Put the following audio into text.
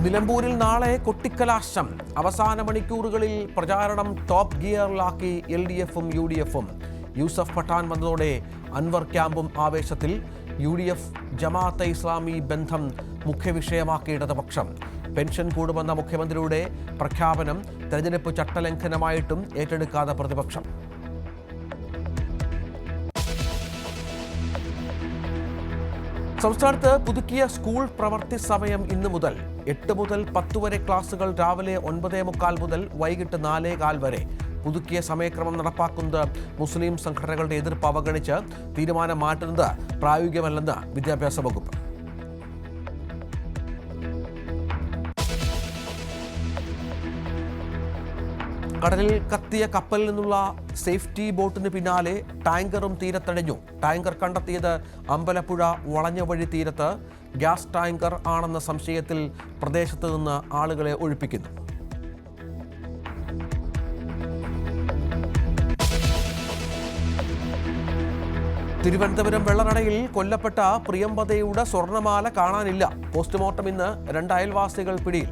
നിലമ്പൂരിൽ നാളെ കൊട്ടിക്കലാശം. അവസാന മണിക്കൂറുകളിൽ പ്രചാരണം ടോപ്പ് ഗിയറിലാക്കി LDFും UDFും. യൂസഫ് പഠാൻ വന്നതോടെ അൻവർ ക്യാമ്പും ആവേശത്തിൽ. UDF ജമാഅത്തെ ഇസ്ലാമി ബന്ധം മുഖ്യവിഷയമാക്കി ഇടതുപക്ഷം. പെൻഷൻ കൂടുമെന്ന മുഖ്യമന്ത്രിയുടെ പ്രഖ്യാപനം തെരഞ്ഞെടുപ്പ് ചട്ടലംഘനമായിട്ടും ഏറ്റെടുക്കാതെ പ്രതിപക്ഷം. സംസ്ഥാനത്ത് പുതുക്കിയ സ്കൂൾ പ്രവൃത്തി സമയം ഇന്നു മുതൽ 8 മുതൽ 10 വരെ ക്ലാസുകൾ രാവിലെ 9:45 മുതൽ വൈകിട്ട് 4:15 വരെ. പുതുക്കിയ സമയക്രമം നടപ്പാക്കുന്നത് മുസ്ലിം സംഘടനകളുടെ എതിർപ്പ് അവഗണിച്ച് തീരുമാനം മാറ്റുന്നത് പ്രായോഗികമല്ലെന്ന് വിദ്യാഭ്യാസ വകുപ്പ്. കടലിൽ കത്തിയ കപ്പലിൽ നിന്നുള്ള സേഫ്റ്റി ബോട്ടിന് പിന്നാലെ ടാങ്കറും തീരത്തടഞ്ഞു. ടാങ്കർ കണ്ടെത്തിയത് അമ്പലപ്പുഴ വളഞ്ഞവഴി തീരത്ത്. ഗ്യാസ് ടാങ്കർ ആണെന്ന സംശയത്തിൽ പ്രദേശത്ത് നിന്ന് ആളുകളെ ഒഴിപ്പിക്കുന്നു. തിരുവനന്തപുരം വെള്ളനടയിൽ കൊല്ലപ്പെട്ട പ്രിയംവദയുടെ സ്വർണ്ണമാല കാണാനില്ല. പോസ്റ്റ്മോർട്ടം ഇന്ന്. 2 അയൽവാസികൾ പിടിയിൽ.